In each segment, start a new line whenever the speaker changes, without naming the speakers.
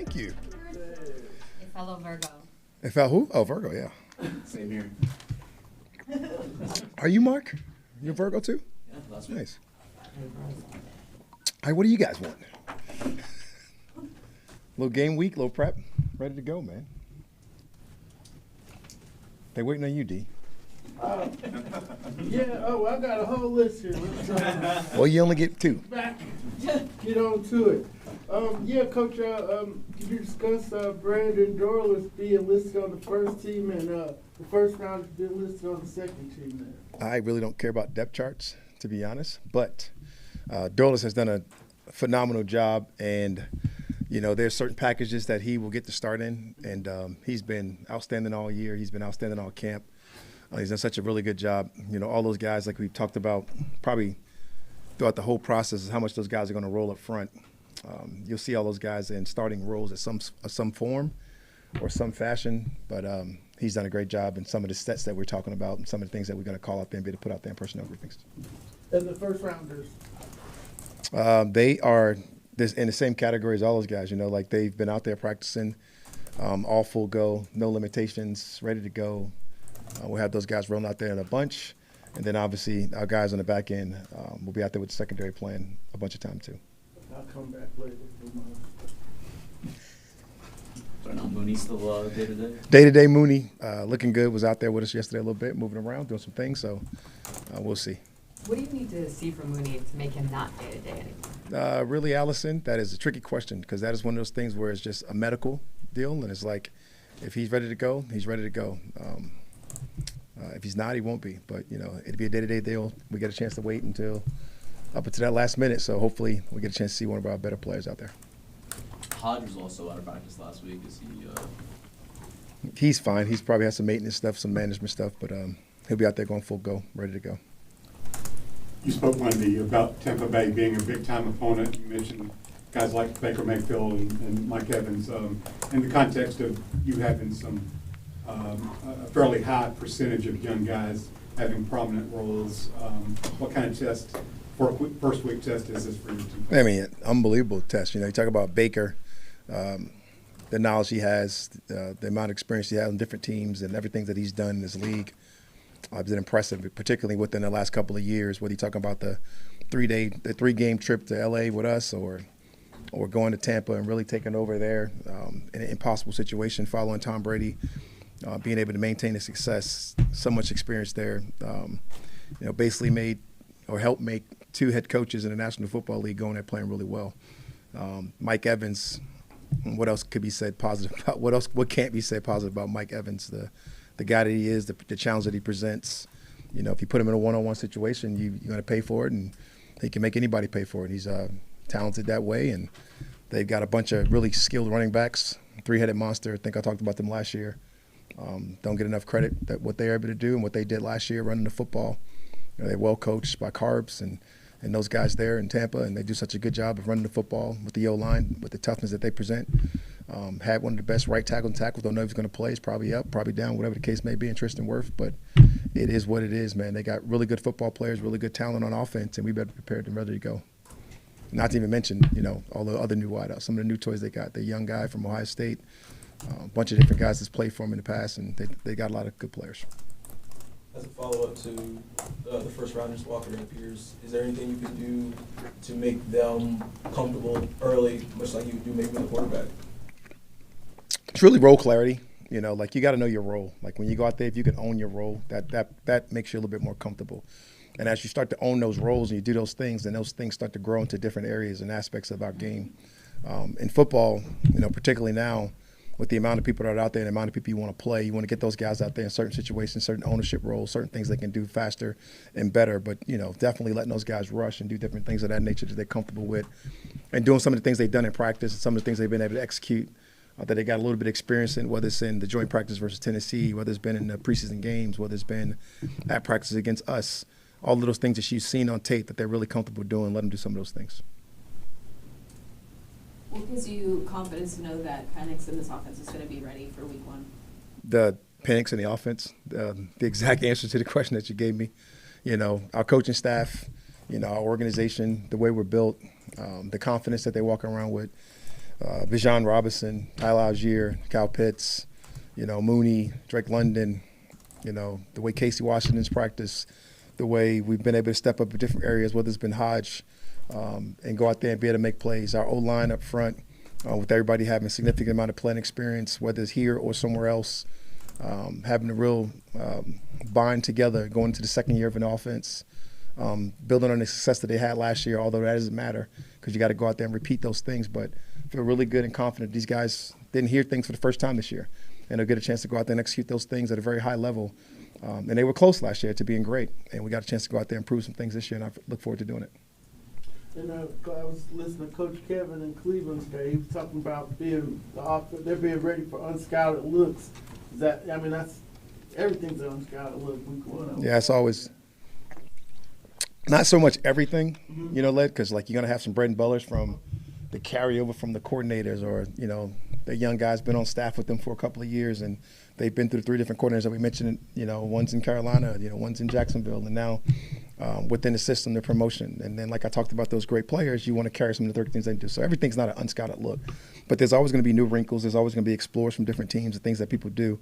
Thank you.
A fellow Virgo.
It felt who? Oh, Virgo, yeah.
Same here.
Are you, Mark? You're Virgo too?
Yeah, last week.
Nice. All right, what do you guys want? Little game week, little prep. Ready to go, man. They waiting on you, D.
I got a whole list here. Let's
Well, you only get two.
back, get on to it. Coach, could you discuss Brandon Dorless being listed on the first team and the first round has been listed on the second team there?
I really don't care about depth charts, to be honest. But Dorless has done a phenomenal job, and there's certain packages that he will get to start in, and he's been outstanding all year. He's been outstanding all camp. He's done such a really good job. All those guys, like we've talked about, probably throughout the whole process, is how much those guys are going to roll up front. You'll see all those guys in starting roles at some form or some fashion, but he's done a great job in some of the sets that we're talking about and some of the things that we're going to call out there and be able to put out there in personnel briefings.
And the first rounders?
They are in the same category as all those guys. Like they've been out there practicing, all full go, no limitations, ready to go. We'll have those guys rolling out there in a bunch, and then obviously our guys on the back end will be out there with the secondary plan a bunch of time too.
I'll come back later.
So now Mooney still day to day?
Day-to-day Mooney, looking good, was out there with us yesterday a little bit, moving around, doing some things, so we'll see.
What do you need to see from Mooney to make him not day-to-day anymore?
Really, Allison, that is a tricky question because that is one of those things where it's just a medical deal, and it's like if he's ready to go, he's ready to go. If he's not, he won't be. But, it'd be a day-to-day deal. We get a chance to wait up until that last minute, so hopefully we get a chance to see one of our better players out there.
Hodge was also out of practice last week. Is he?
He's fine. He's probably has some maintenance stuff, some management stuff, but he'll be out there going full go, ready to go.
You spoke, Wendy, about Tampa Bay being a big-time opponent. You mentioned guys like Baker Mayfield and Mike Evans. In the context of you having a fairly high percentage of young guys having prominent roles, what kind of test, for a quick first-week test, is this for your team?
I mean, unbelievable test. You talk about Baker, the knowledge he has, the amount of experience he has on different teams and everything that he's done in this league. It's been impressive, particularly within the last couple of years. Whether you're talking about the three-game trip to LA with us, or going to Tampa and really taking over there in an impossible situation, following Tom Brady, being able to maintain the success, so much experience there. Basically made or helped make two head coaches in the National Football League going there playing really well. Mike Evans, what else could be said positive about? What can't be said positive about Mike Evans? The guy that he is, the challenge that he presents. If you put him in a one-on-one situation, you're going to pay for it, and he can make anybody pay for it. He's talented that way, and they've got a bunch of really skilled running backs, three-headed monster. I think I talked about them last year. Don't get enough credit that what they're able to do and what they did last year running the football. They're well coached by Carbs and those guys there in Tampa, and they do such a good job of running the football with the O-line, with the toughness that they present. Had one of the best right tackles. Don't know if he's going to play. He's probably up, probably down, whatever the case may be in Tristan Wirth. But it is what it is, man. They got really good football players, really good talent on offense, and we better be prepared and ready to go. Not to even mention, all the other new wideouts, some of the new toys they got. The young guy from Ohio State, a bunch of different guys that's played for them in the past, and they got a lot of good players.
As a follow-up to the first rounders, Walker and Pierce, is there anything you can do to make them comfortable early, much like you do maybe with a quarterback?
It's really role clarity. Like you got to know your role. Like when you go out there, if you can own your role, that makes you a little bit more comfortable. And as you start to own those roles and you do those things, then those things start to grow into different areas and aspects of our game. In football, particularly now, with the amount of people that are out there and the amount of people you want to play, you want to get those guys out there in certain situations, certain ownership roles, certain things they can do faster and better. But, definitely letting those guys rush and do different things of that nature that they're comfortable with, and doing some of the things they've done in practice and some of the things they've been able to execute that they got a little bit of experience in, whether it's in the joint practice versus Tennessee, whether it's been in the preseason games, whether it's been at practice against us, all of those things that you've seen on tape that they're really comfortable doing, let them do some of those things.
What gives you confidence to know that Penix in this offense is going to be ready for week one?
The Penix in the offense, the exact answer to the question that you gave me. Our coaching staff, our organization, the way we're built, the confidence that they walk around with. Bijan Robinson, Tyler Algier, Kyle Pitts, Mooney, Drake London, the way Casey Washington's practiced, the way we've been able to step up in different areas, whether it's been Hodge, and go out there and be able to make plays. Our O-line up front, with everybody having a significant amount of playing experience, whether it's here or somewhere else, having a real bind together going into the second year of an offense, building on the success that they had last year, although that doesn't matter because you got to go out there and repeat those things. But feel really good and confident these guys didn't hear things for the first time this year, and they'll get a chance to go out there and execute those things at a very high level. And they were close last year to being great, and we got a chance to go out there and prove some things this year, and I look forward to doing it.
And I was listening to Coach Kevin in Cleveland today. He was talking about they're being ready for unscouted looks. That's everything's an unscouted look week one.
Yeah, it's always not so much everything, Led, because like you're gonna have some bread and butters from the carryover from the coordinators, or the young guys been on staff with them for a couple of years, and they've been through 3 different coordinators that we mentioned. One's in Carolina, one's in Jacksonville, and now within the system, the promotion. And then, like I talked about, those great players, you want to carry some of the 30 things they do. So everything's not an unscouted look, but there's always going to be new wrinkles. There's always going to be explorers from different teams and things that people do.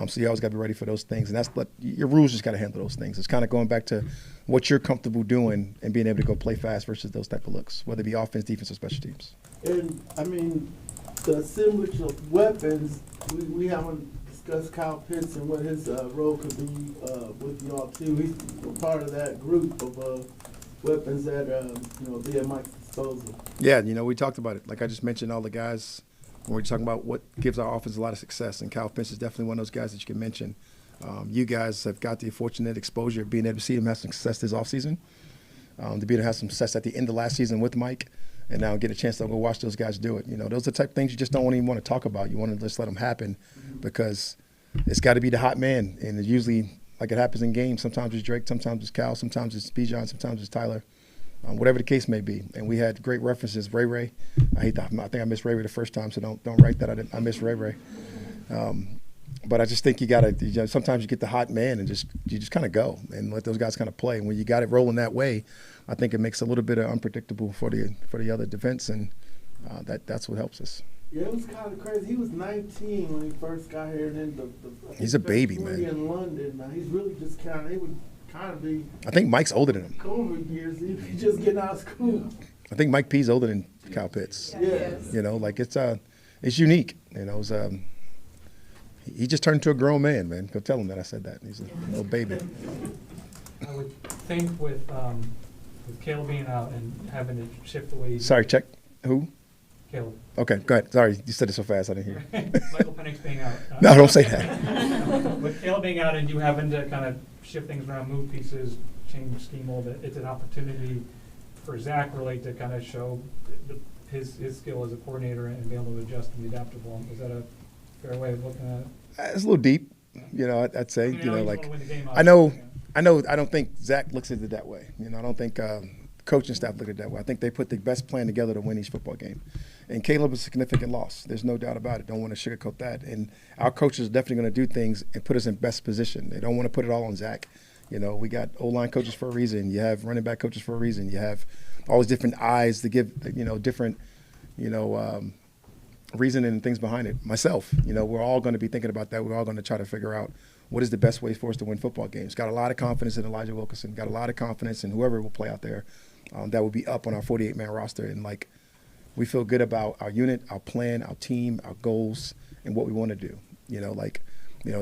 So you always got to be ready for those things, and your rules just got to handle those things. It's kind of going back to what you're comfortable doing and being able to go play fast versus those type of looks, whether it be offense, defense, or special teams.
And the assemblage of weapons, we haven't discussed Kyle Pitts and what his role could be with y'all too. He's part of that group of weapons that be at Mike's disposal.
Yeah, we talked about it. Like I just mentioned, all the guys. When we're talking about what gives our offense a lot of success, and Kyle Pitts is definitely one of those guys that you can mention. You guys have got the fortunate exposure of being able to see him have some success this offseason, to be able to have some success at the end of last season with Mike, and now get a chance to go watch those guys do it. Those are the type of things you just don't even want to talk about. You want to just let them happen because it's got to be the hot man, and it's usually like it happens in games. Sometimes it's Drake, sometimes it's Cal, sometimes it's Bijan, sometimes it's Tyler. Whatever the case may be. And we had great references. Ray. I think I missed Ray the first time, so don't write that. I missed Ray. But I just think you got to, sometimes you get the hot man and you just kind of go and let those guys kind of play. And when you got it rolling that way, I think it makes it a little bit unpredictable for the other defense, and that's what helps us.
Yeah, it was kind of crazy. He was 19 when he first got here, and then
he's a baby, man.
In London, now he's really just he would kind of be.
I think Mike's older than him.
COVID years, he's just getting out of school.
I think Mike P's older than Kyle Pitts.
Yeah.
It's unique. He just turned into a grown man. Go tell him that I said that. He's a little baby.
I would think with Caleb being out and having to shift the way he's.
Sorry, check. Who?
Caleb.
Okay, go ahead. Sorry, you said it so fast I didn't hear.
Michael Penix being out.
No, don't say that.
With Caleb being out and you having to kind of shift things around, move pieces, change scheme a little bit, it's an opportunity for Zach really to kind of show his skill as a coordinator and be able to adjust and be adaptable. Is that a fair way of looking at it?
It's a little deep, I'd say. I don't think Zach looks at it that way. I don't think coaching staff look at it that way. I think they put the best plan together to win each football game. And Caleb is a significant loss. There's no doubt about it. Don't want to sugarcoat that. And our coaches are definitely going to do things and put us in best position. They don't want to put it all on Zach. We got O-line coaches for a reason. You have running back coaches for a reason. You have all these different eyes to give, different, reasoning and things behind it. Myself, we're all going to be thinking about that. We're all going to try to figure out what is the best way for us to win football games. Got a lot of confidence in Elijah Wilkinson. Got a lot of confidence in whoever will play out there that will be up on our 48-man roster. And, we feel good about our unit, our plan, our team, our goals, and what we want to do.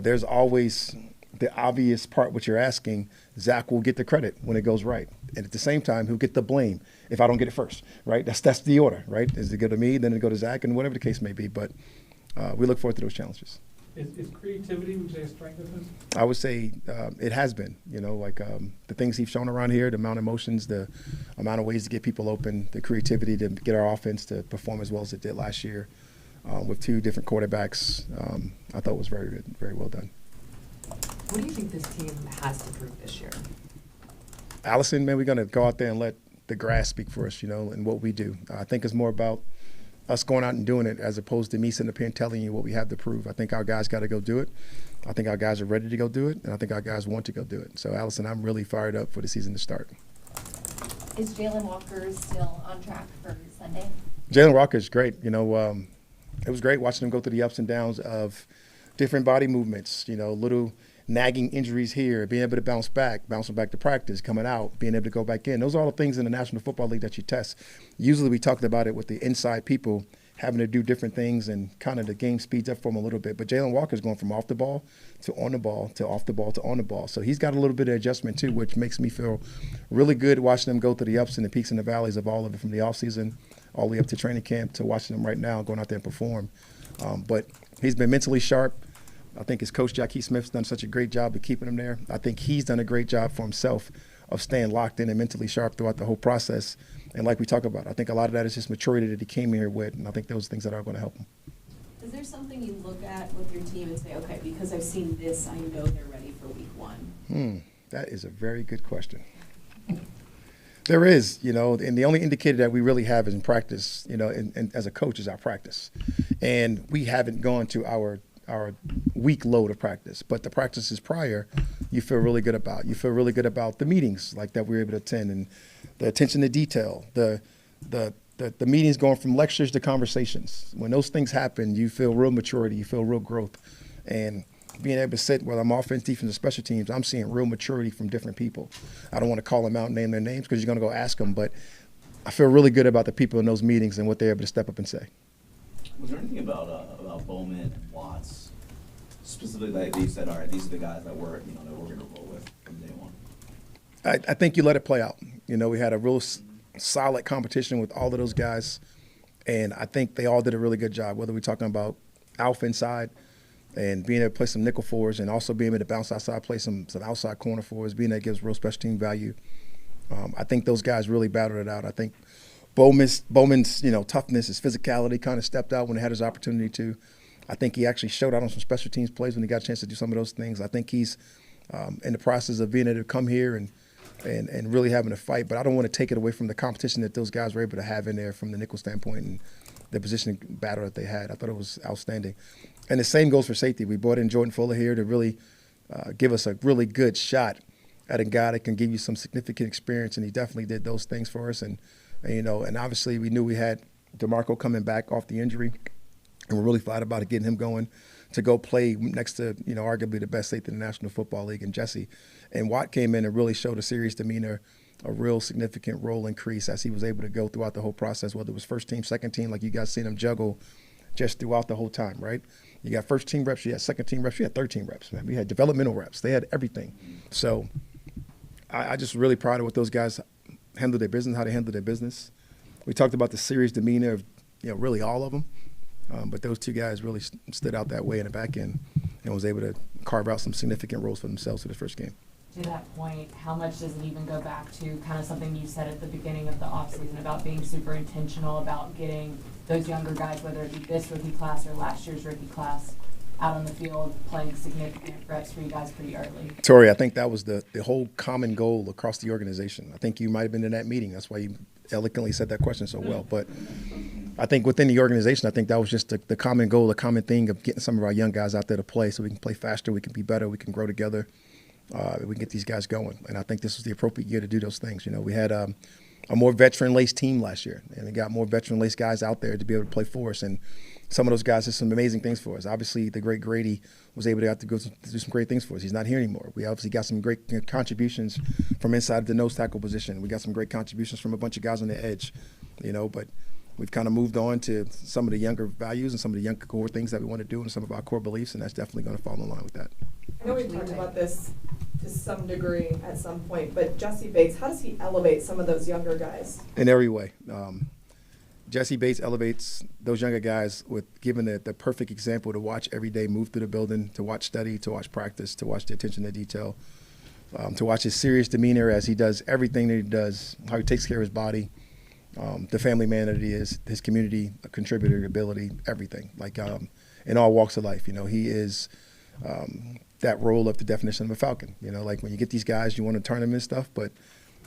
There's always the obvious part, what you're asking. Zach will get the credit when it goes right. And at the same time, he'll get the blame if I don't get it first, right? That's the order, right? Is it go to me, then it go to Zach, and whatever the case may be. But we look forward to those challenges.
Is creativity, would you say, a strength of his?
I would say it has been, the things he's shown around here, the amount of emotions, the amount of ways to get people open, the creativity to get our offense to perform as well as it did last year with 2 different quarterbacks. I thought was very good, very well done.
What do you think this team has to prove this year?
Allison, man, we're going to go out there and let the grass speak for us, and what we do. I think it's more about us going out and doing it as opposed to me sitting up here and telling you what we have to prove. I think our guys got to go do it. I think our guys are ready to go do it, and I think our guys want to go do it. So, Allison, I'm really fired up for the season to start.
Is Jalen Walker still on track for Sunday?
Jalen Walker is great. It was great watching him go through the ups and downs of different body movements, little nagging injuries here, being able to bouncing back to practice, coming out, being able to go back in. Those are all the things in the National Football League that you test. Usually we talked about it with the inside people having to do different things and kind of the game speeds up for him a little bit. But Jalen Walker's going from off the ball to on the ball to off the ball to on the ball. So he's got a little bit of adjustment too, which makes me feel really good watching him go through the ups and the peaks and the valleys of all of it from the offseason all the way up to training camp to watching him right now going out there and perform. But he's been mentally sharp. I think his coach, Jackie Smith's done such a great job of keeping him there. I think he's done a great job for himself of staying locked in and mentally sharp throughout the whole process. And like we talk about, I think a lot of that is just maturity that he came here with, and I think those are things that are going to help him.
Is there something you look at with your team and say, okay, because I've seen this, I know they're ready for week one?
That is a very good question. There is, and the only indicator that we really have is in practice, and as a coach is our practice. And we haven't gone to our week load of practice, but the practices prior, you feel really good about. You feel really good about the meetings like that we were able to attend and the attention to detail, the meetings going from lectures to conversations. When those things happen, you feel real maturity, you feel real growth. And being able to sit, whether I'm offense, defense, or special teams, I'm seeing real maturity from different people. I don't want to call them out and name their names because you're going to go ask them, but I feel really good about the people in those meetings and what they're able to step up and say.
Was there anything about Bowman and Watts, specifically that you said, all right, these are the guys that we're going to roll with from day one?
I think you let it play out. We had a real solid competition with all of those guys, and I think they all did a really good job, whether we're talking about Alf inside and being able to play some nickel fours and also being able to bounce outside, play some outside corner fours, being that gives real special team value. I think those guys really battled it out. I think Bowman's toughness, his physicality kind of stepped out when he had his opportunity to. I think he actually showed out on some special teams plays when he got a chance to do some of those things. I think he's in the process of being able to come here and really having a fight. But I don't want to take it away from the competition that those guys were able to have in there from the nickel standpoint and the position battle that they had. I thought it was outstanding. And the same goes for safety. We brought in Jordan Fuller here to really give us a really good shot at a guy that can give you some significant experience, and he definitely did those things for us. And obviously we knew we had DeMarco coming back off the injury, and we're really fired about it, getting him going to go play next to, arguably the best safety in the National Football League, and Jesse. And Watt came in and really showed a serious demeanor, a real significant role increase as he was able to go throughout the whole process, whether it was first team, second team, like you guys seen him juggle just throughout the whole time, right? You got first team reps, you had second team reps, you had third team reps, man. We had developmental reps. They had everything. So I just really proud of what those guys handled their business, how they handled their business. We talked about the serious demeanor of, really all of them. But those two guys really stood out that way in the back end and was able to carve out some significant roles for themselves for the first game.
To that point, how much does it even go back to kind of something you said at the beginning of the offseason about being super intentional about getting those younger guys, whether it be this rookie class or last year's rookie class, out on the field playing significant reps for you guys pretty early?
Tori, I think that was the whole common goal across the organization. I think you might have been in that meeting. That's why you eloquently said that question so well. But I think within the organization, I think that was just the common goal, the common thing of getting some of our young guys out there to play so we can play faster, we can be better, we can grow together, we can get these guys going. And I think this was the appropriate year to do those things. We had a more veteran-laced team last year, and we got more veteran-laced guys out there to be able to play for us. And some of those guys did some amazing things for us. Obviously, the great Grady was able to have to go to do some great things for us. He's not here anymore. We obviously got some great contributions from inside the nose tackle position. We got some great contributions from a bunch of guys on the edge, but we've kind of moved on to some of the younger values and some of the younger core things that we want to do and some of our core beliefs, and that's definitely going to fall in line with that.
I know we've talked about this to some degree at some point, but Jesse Bates, how does he elevate some of those younger guys?
In every way. Jesse Bates elevates those younger guys with giving the perfect example to watch every day move through the building, to watch study, to watch practice, to watch the attention to detail, to watch his serious demeanor as he does everything that he does, how he takes care of his body, the family man that he is, his community contributor ability, everything. Like in all walks of life, he is that role of the definition of a Falcon. Like when you get these guys, you want to turn them and stuff, but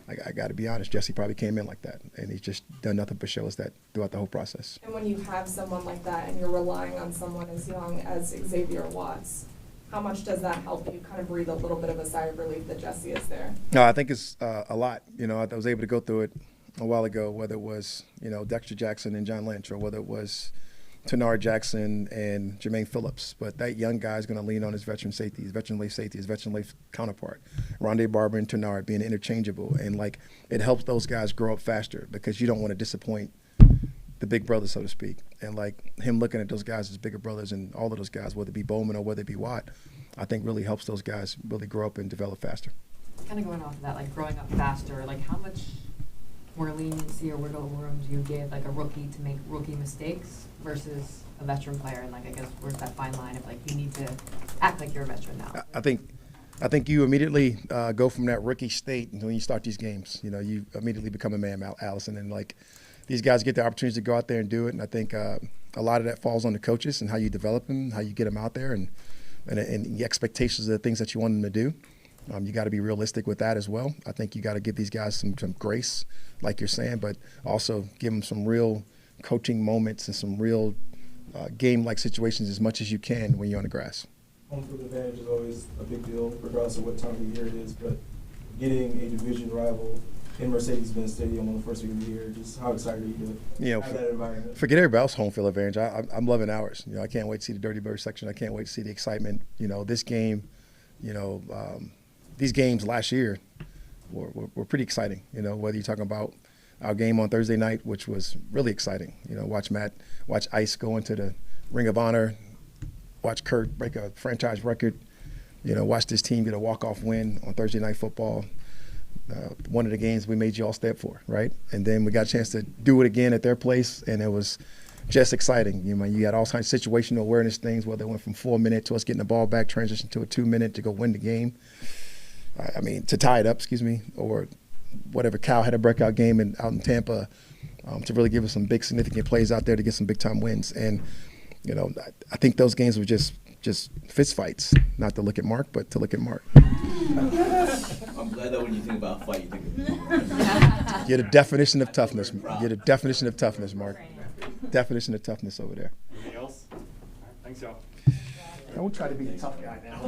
I got to be honest, Jesse probably came in like that, and he's just done nothing but show us that throughout the whole process.
And when you have someone like that and you're relying on someone as young as Xavier Watts, how much does that help you kind of breathe a little bit of a sigh of relief that Jesse is there?
No, I think it's a lot. I was able to go through it a while ago, whether it was, Dexter Jackson and John Lynch, or whether it was Tenard Jackson and Jermaine Phillips. But that young guy is going to lean on his veteran safety, his veteran left safety, his veteran left counterpart, Rondé Barber and Tenard being interchangeable. And, it helps those guys grow up faster because you don't want to disappoint the big brother, so to speak. And, him looking at those guys as bigger brothers and all of those guys, whether it be Bowman or whether it be Watt, I think really helps those guys really grow up and develop faster.
Kind of going off of that, growing up faster, how much more leniency or wiggle room do you give, a rookie to make rookie mistakes versus a veteran player? And, I guess, where's that fine line of, you need to act like you're a veteran now?
I think you immediately go from that rookie state when you start these games. You immediately become a man, Allison. And, these guys get the opportunities to go out there and do it. And I think a lot of that falls on the coaches and how you develop them, how you get them out there, and the expectations of the things that you want them to do. You got to be realistic with that as well. I think you got to give these guys some grace, like you're saying, but also give them some real coaching moments and some real game-like situations as much as you can when you're on the grass.
Home field advantage is always a big deal, regardless of what time of the year it is, but getting a division rival in Mercedes-Benz Stadium on the first week of the year, just how excited are you to have that environment?
Forget everybody else home field advantage. I'm loving ours. I can't wait to see the Dirty Bird section. I can't wait to see the excitement. This game, these games last year were pretty exciting. Whether you're talking about our game on Thursday night, which was really exciting. Watch Ice go into the Ring of Honor, watch Kurt break a franchise record, watch this team get a walk-off win on Thursday Night Football. One of the games we made you all step for, right? And then we got a chance to do it again at their place, and it was just exciting. You had all kinds of situational awareness things, whether it went from 4 minutes to us getting the ball back, transition to a 2 minute to go win the game. To tie it up, or whatever. Cal had a breakout game out in Tampa to really give us some big significant plays out there to get some big time wins. And, I think those games were just fist fights, not to look at Mark, but to look at Mark.
I'm glad that when you think about fight, you think of
You're the definition of toughness. You're the definition of toughness, Mark. Definition of toughness over there.
Anything else? Thanks, y'all.
Don't try to be the tough guy now.